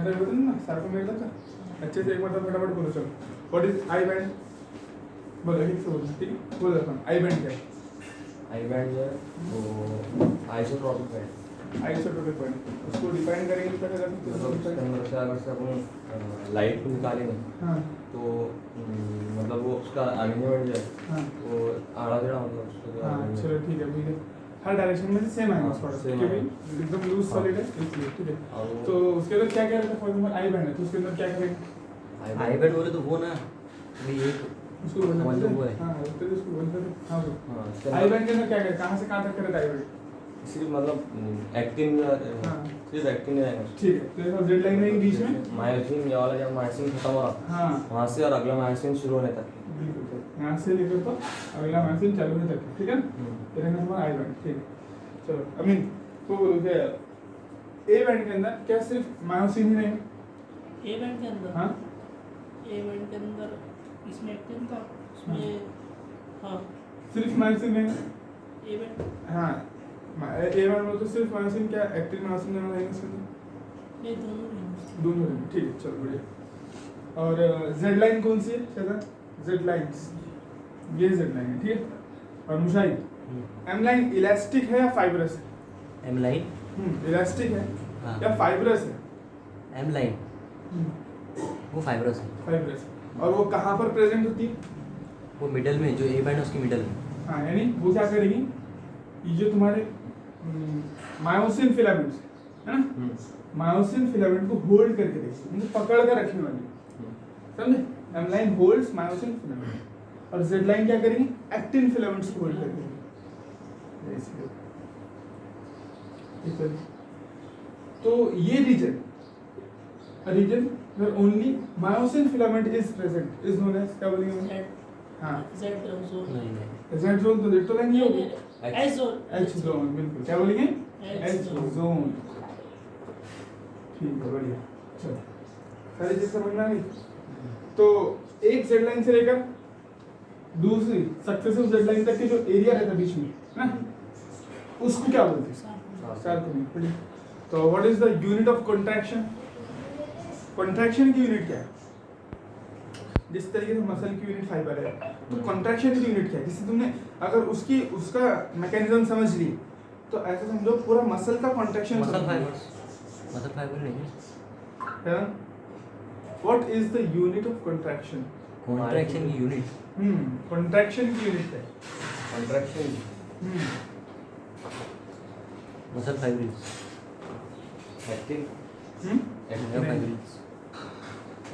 अरे बोलो ना सार्कोमेर का अच्छे से एक बार फटाफट बोलो चलो व्हाट इज आई बैंड बोलो एक से बोलो ठीक है बोलो अपन आई बैंड क्या है आई बैंड जो है वो आइसोट्रोपिक है। आइसोट्रोपिक पॉइंट उसको डिफाइन करेंगे तो क्या करते मतलब उसके हैं अंदर से अगर से अपन लाइट को निकालेंगे हाँ तो मतलब वो उसका अरेंजमेंट जो है हाँ वो आड़ा टेढ़ा मतलब उसका हाँ arrangement। चलो ठीक है ठीक है हर डायरेक्शन में से सेम आएगा उसका same क्योंकि आएगा। एकदम लूज हाँ। सॉलिड है इसलिए ठीक है और वो तो उसके अंदर क्या क्या रहता है फॉर एग्जांपल आई बैंड है तो उसके अंदर क्या करेंगे आई बैंड बोले तो वो ना अभी एक उसको बोलना मतलब पड़ता वो है है। हाँ उसको उसको बोलते हैं हाँ वो हाँ इसके आई अंदर बैंड के अंदर क्या क्या कहाँ से कहाँ तक करे आई बैंड सिर्फ मतलब एक्टिन हाँ। सिर्फ एक्टिन में रहेगा। ठीक है तो ये जेड लाइन में बीच में मायोसिन ये वाला जब मायोसिन खत्म हो रहा हाँ वहाँ से और अगला मायोसिन शुरू होने तक। बिल्कुल सही यहाँ से लेकर तो अगला मैसेज चालू होने तक ठीक है तेरे नंबर आई बैंड ठीक है चलो आई मीन तो बोलो क्या ए बैंड के अंदर क्या सिर्फ मायोसिन ही रहेगा ए बैंड के अंदर हाँ ए बैंड के अंदर इसमें एक्टिन था उसमें हाँ सिर्फ मायोसिन रहेगा ए बैंड हाँ ए बैंड में तो सिर्फ मायोसिन क्या एक्टिन मायोसिन दोनों रहेंगे इसके अंदर नहीं दोनों नहीं दोनों रहेंगे ठीक है चलो बढ़िया और जेड लाइन कौन सी है शायद जेड लाइंस ये जेड लाइन है ठीक है और मुशाहिद एम लाइन इलास्टिक है या फाइब्रस है एम लाइन इलास्टिक है हाँ या फाइब्रस है एम लाइन वो फाइब्रस है। फाइब्रस और वो कहाँ पर प्रेजेंट होती है वो मिडल में जो ए बैंड है उसके मिडल में। हाँ यानी वो क्या करेगी ये जो तुम्हारे मायोसिन फिलामेंट्स है ना मायोसिन फिलामेंट को होल्ड करके देखिए उनको पकड़ कर रखने वाली समझे M line holds myosin filament और जेड लाइन क्या करेगी एक्टिन फिलामेंट्स को होल्ड करके देखिए तो ये reason where only myosin filament is present is known as क्या बोलेंगे हम? जेड हाँ जेड जोन नहीं नहीं Z जोन तो जेड तो लाइन नहीं होगी एच जोन H जोन बिल्कुल क्या बोलेंगे H H जोन ठीक है बढ़िया चलो सारी चीज समझ में आ गई तो एक जेड लाइन से लेकर दूसरी सक्सेसिव जेड लाइन तक के जो एरिया रहता है बीच में ना उसको क्या बोलते हैं सार्कोमेर तो what is the unit of contraction contraction की यूनिट क्या है जिस तरीके से मसल की यूनिट फाइबर है तो कॉन्ट्रैक्शन की यूनिट क्या है जिससे तुमने अगर उसका मैकेनिज्म समझ ली तो ऐसा समझो पूरा मसल का कॉन्ट्रैक्शन मसल फाइबर नहीं है what is the unit of contraction contraction की यूनिट कॉन्ट्रैक्शन की यूनिट है contraction muscle fibrils actin myofibrils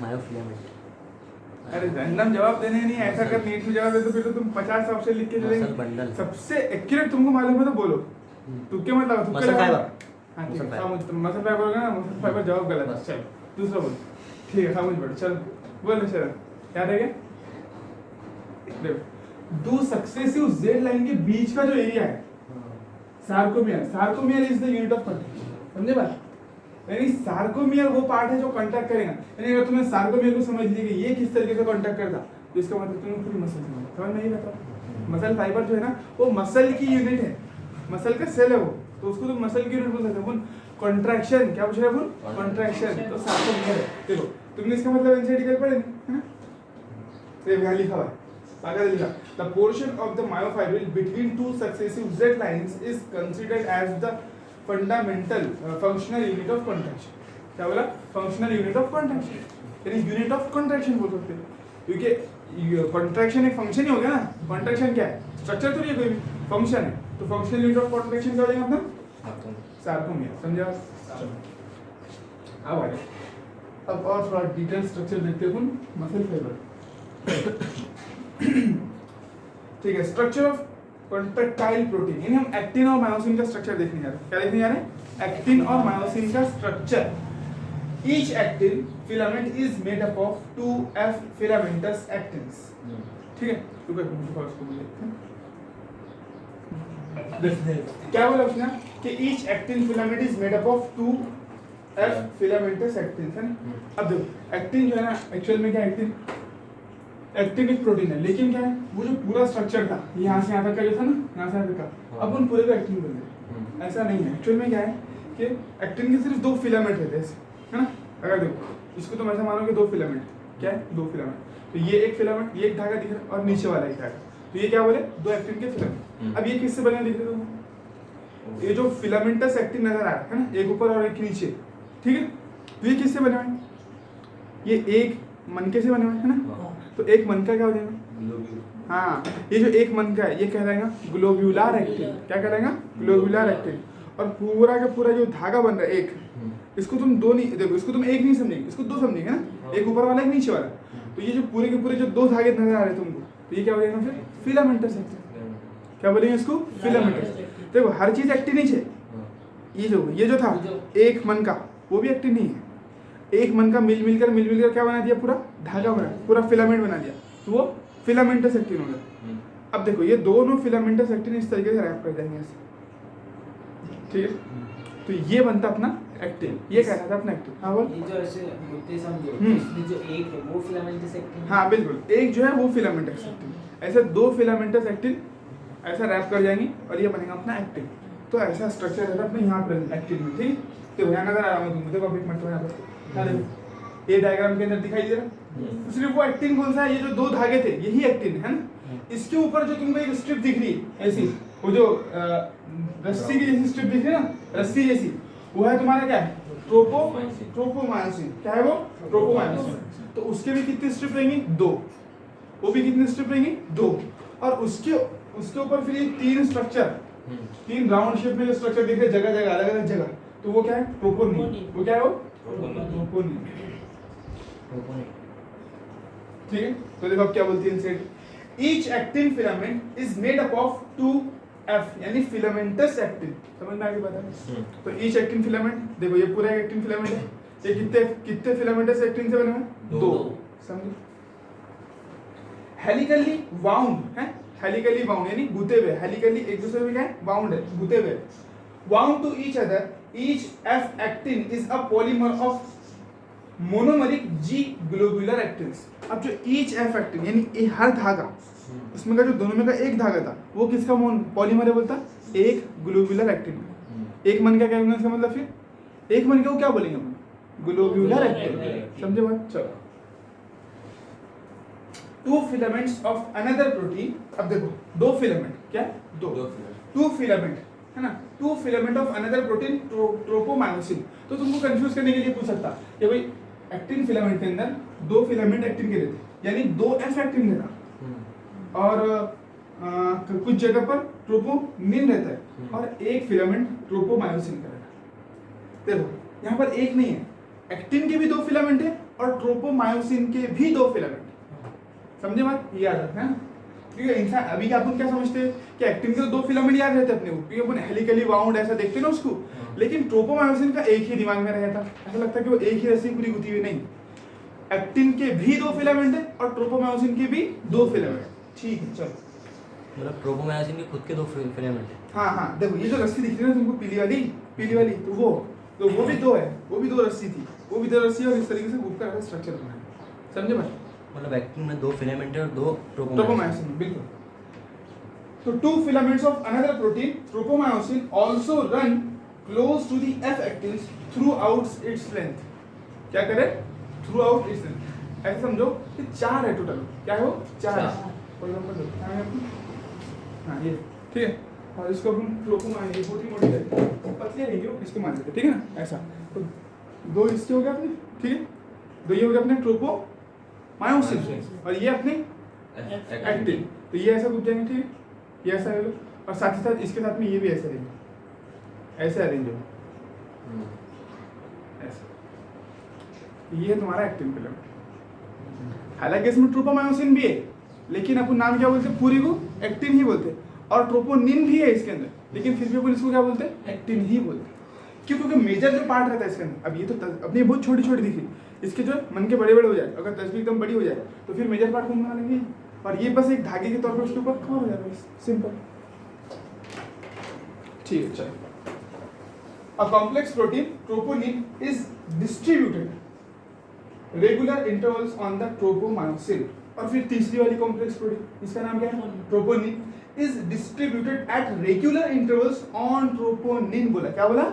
myofilament. अरे रैंडम जवाब देने नहीं ऐसा कर नीट में जवाब दे तो फिर तो तुम 50 ऑप्शन लिख के मसल चलेंगे बंडल सबसे एक्यूरेट तुमको मालूम है तो बोलो तुक्के मत लगाओ तुक्के मसल लगाओ फाइबर। हाँ ठीक मसल है फाइबर। समझ मसल फाइबर होगा ना मसल फाइबर जवाब गलत है चलो दूसरा बोल ठीक है समझ बैठ चल बोल शरण क्या रहेगा देखो दो सक्सेसिव जेड लाइन के बीच का जो एरिया है sarcomere is the unit of contraction समझे बात यानी सार्कोमियर वो पार्ट है जो कांटेक्ट करेगा यानी अगर तुमने सार्कोमियर को समझ लिया कि ये किस तरीके से कांटेक्ट करता तो इसका मतलब तुमने पूरी मसल समझ में ही बताओ मसल फाइबर जो है ना वो मसल की यूनिट है मसल का सेल है वो तो उसको तुम मसल की यूनिट बोल सकते हो कॉन्ट्रैक्शन क्या पूछ रहे हो कॉन्ट्रैक्शन तो सार्कोमियर है देखो तुमने इसका मतलब एनसीईआरटी कर पढ़े है ना तो ये यहाँ लिखा हुआ है आगे लिखा the portion of the myofibril between two successive Z lines is considered as the fundamental functional unit of contraction क्या बोला फंक्शनल यूनिट ऑफ कॉन्ट्रैक्शन यानी यूनिट ऑफ कॉन्ट्रैक्शन बोल सकते हो क्योंकि कॉन्ट्रैक्शन एक फंक्शन ही हो गया ना कॉन्ट्रैक्शन क्या है स्ट्रक्चर तो नहीं है कोई भी फंक्शन है तो फंक्शनल यूनिट ऑफ कॉन्ट्रैक्शन क्या हो जाएगा अपना सार्कोमियर समझा अब आगे अब और थोड़ा डिटेल स्ट्रक्चर देखते हैं अपन मसल फाइबर ठीक है स्ट्रक्चर ऑफ कॉन्ट्रैक्टाइल प्रोटीन यानी हम एक्टिन और मायोसिन का स्ट्रक्चर देखने जा रहे हैं क्या देखने जा रहे हैं एक्टिन और मायोसिन का structure each actin filament is made up of 2F filamentous actins ठीक है रुको एक मिनट उसको बोलिए क्या बोला उसने कि each actin filament is made up of 2F filamentous actins है ना अब देखो एक्टिन जो है ना एक्चुअल में क्या एक्टिन एक्टिन एक प्रोटीन है लेकिन क्या है वो जो पूरा स्ट्रक्चर था यहाँ से यहाँ तक का जो था ना यहाँ से यहाँ तक का अब उन पूरे को एक्टिन बोल रहे हैं ऐसा नहीं है एक्चुअल में क्या है कि एक्टिन के सिर्फ 2 फिलामेंट रहते हैं है ना अगर देखो इसको तुम ऐसा मानो कि दो फिलामेंट, क्या है दो फिलामेंट, तो ये एक फिलामेंट, ये एक धागा दिख रहा है और नीचे वाला एक धागा, तो ये क्या बोले दो एक्टिन के फिलामेंट। अब ये किससे बने दिख रहे हो, ये जो फिलामेंटस एक्टिन नजर आ रहा है ना, एक ऊपर और एक नीचे, ठीक है, तो ये किससे बने हुए हैं, ये एक मनके से बने हुए हैं, है ना, तो एक मनका क्या हो जाएगा, हाँ ये जो एक मनका है ये कहलाएगा ग्लोब्यूलर एक्टिन, क्या कहलाएगा ग्लोब्यूलर एक्टिन। और पूरा का पूरा जो धागा बन रहा है एक, इसको तुम दो नहीं देखो, इसको तुम एक नहीं समझेंगे, इसको दो समझेंगे ना, एक ऊपर वाला एक नीचे वाला, तो ये जो पूरे के पूरे जो दो धागे नजर आ रहे हैं तुमको, तो ये क्या हो जाएगा फिर फिलामेंटस एक्टिन, क्या बोलेंगे इसको फिलामेंटस। देखो हर चीज एक्टिन ही है, ये जो था एक मन का वो भी एक्टिन नहीं है, एक मन का मिल मिलकर क्या बना दिया, पूरा धागा बना, पूरा फिलामेंट बना दिया, तो वो फिलामेंटस एक्टिन हो गया। अब देखो ये दोनों फिलामेंटस एक्टिन इस तरीके से रैप कर जाएंगे ऐसे, ठीक है, तो ये बनता अपना एक्टिन, ये कहता था अपना एक्टिन। हाँ बोल, ये जो ऐसे होते समझो, इसमें जो एक है वो फिलामेंटस एक्टिन, हाँ बिल्कुल, एक जो है वो फिलामेंटस एक्टिन, ऐसे दो फिलामेंटस एक्टिन ऐसा रैप कर जाएंगे और ये बनेगा अपना एक्टिन। तो ऐसा स्ट्रक्चर रहता है अपने यहाँ पर एक्टिन में, ठीक है, तो यहाँ नजर आ रहा हूँ तुमको, देखो एक मिनट यहाँ पर, ये डायग्राम के अंदर दिखाई दे रहा, सिर्फ वो एक्टिन कौन सा है, ये जो दो धागे थे यही एक्टिन है ना, इसके ऊपर जो तुमको एक स्ट्रिप दिख रही है ऐसी, वो जो रस्सी की जैसी स्ट्रिप दिख रही है ना, रस्सी जैसी, वो है तुम्हारा क्या है ट्रोपोमायोसिन, क्या है वो ट्रोपोमायोसिन। तो उसके भी कितनी स्ट्रिप रहेंगी, दो, वो भी कितनी स्ट्रिप रहेंगी, दो, और उसके ऊपर फिर ये तीन स्ट्रक्चर, तीन राउंड शेप में जो स्ट्रक्चर दिख रहे जगह जगह अलग अलग जगह, तो वो क्या है ट्रोपोनिन, वो क्या है वो ट्रोपोनिन, ठीक है। तो देखो अब क्या बोलती है इनसे, each actin filament is made up of two F, यानी फिलामेंटस एक्टिन, समझ में आ गई बात है। तो ईच एक्टिन फिलामेंट, देखो ये पूरा एक एक्टिन फिलामेंट है, ये कितने फिलामेंटस एक्टिन से बने हुए हैं, दो, समझो। हेलिकली वाउंड है, हेलिकली वाउंड यानी गुथे हुए, हेलिकली एक दूसरे में क्या है वाउंड है, गुथे हुए, wound to each other, each F actin is a polymer of monomeric G globular actins. अब जो ईच एफ एक्टिन यानी हर धागा, इसमें का जो दोनों में का एक धागा था वो किसका पॉलीमर है बोलता, एक ग्लोबुलर एक्टिन, एक मन का क्या होगा इसका मतलब, फिर एक मन का वो क्या बोलेंगे हम, ग्लोबुलर एक्टिन, समझे बात। चलो, two filaments of another protein, अब देखो दो फिलामेंट, क्या दो टू फिलामेंट है ना, two filament of another protein tropomyosin. तो तुमको कंफ्यूज करने के लिए पूछ सकता कि भाई एक्टिन फिलामेंट के अंदर दो फिलामेंट एक्टिन के रहते, यानी दो एफ एक्टिन रहता, और कुछ जगह पर ट्रोपोनिन रहता है, और एक फिलामेंट ट्रोपोमायोसिन का रहता है। देखो यहाँ पर एक नहीं है, एक्टिन के भी दो फिलामेंट है और ट्रोपोमायोसिन के भी दो फिलामेंट, समझे बात, ये याद रखना है ना। क्योंकि इंसान अभी अपन क्या समझते हैं कि एक्टिन के तो दो फिलामेंट याद रहते हैं अपने को, क्योंकि अपन हेलिकली वाउंड ऐसा देखते हैं ना उसको, लेकिन ट्रोपोमायोसिन का एक ही दिमाग में रहता, ऐसा लगता है कि वो एक ही रस्सी पूरी गुथी हुई, नहीं, एक्टिन के भी दो फिलामेंट है और ट्रोपोमायोसिन के भी दो फिलामेंट, ठीक है। चलो, मतलब ट्रोपोमायोसिन के खुद के दो फिलामेंट है, हाँ देखो ये जो रस्सी दिख रही है ना तुमको, पीली वाली, तो वो भी दो है, वो भी दो रस्सी थी, वो भी दो रस्सी और इस तरीके से ग्रुप का स्ट्रक्चर बना है, समझे भाई। मतलब एक्टिन में दो फिलामेंट है और दो ट्रोपोमायोसिन, बिल्कुल। तो two filaments of another protein tropomyosin also run close to the F actins throughout its length, क्या करे थ्रू आउट इट्स लेंथ, ऐसे समझो कि चार है टोटल, क्या है वो चार है, फॉर एग्जांपल हाँ ये ठीक है, और इसको अपन ट्रोपोमायोसिन, ये छोटी मोटी है पतली रहेगी, इसको मान लेते, ठीक है ना, ऐसा। तो दो इसके हो गए अपने, ठीक है, दो ये हो गए अपने ट्रोपोमायोसिन, और ये अपने एक्टिन, तो ये ऐसा घुस जाएंगे, ठीक है, ये ऐसा है, और साथ ही साथ इसके साथ में ये भी ऐसा रहेंगे, ऐसे अरेंज हो, ऐसा, ये है तुम्हारा एक्टिन फिलामेंट। हालांकि इसमें ट्रोपोमायोसिन भी है, लेकिन अपन नाम क्या बोलते हैं, पूरी को एक्टिन ही बोलते हैं, और ट्रोपोनिन भी है इसके अंदर, लेकिन फिर भी अपन इसको क्या बोलते हैं, एक्टिन ही बोलते हैं। क्यों, क्योंकि मेजर जो पार्ट रहता है इसके अंदर, अब ये तो अपनी बहुत छोटी छोटी दिख रही, इसके जो मन के बड़े बड़े हो जाए, अगर तस्वीर एकदम बड़ी हो जाए तो फिर मेजर पार्ट कौन बना लेंगे, और ये बस एक धागे के तौर पर उसके ऊपर कवर हो जाएगा, सिंपल, ठीक है। चलो, a complex protein troponin is distributed regular intervals on the tropomyosin, और फिर तीसरी वाली कॉम्प्लेक्स प्रोटीन, इसका नाम क्या है, troponin, is distributed at regular intervals on troponin, बोला क्या बोला,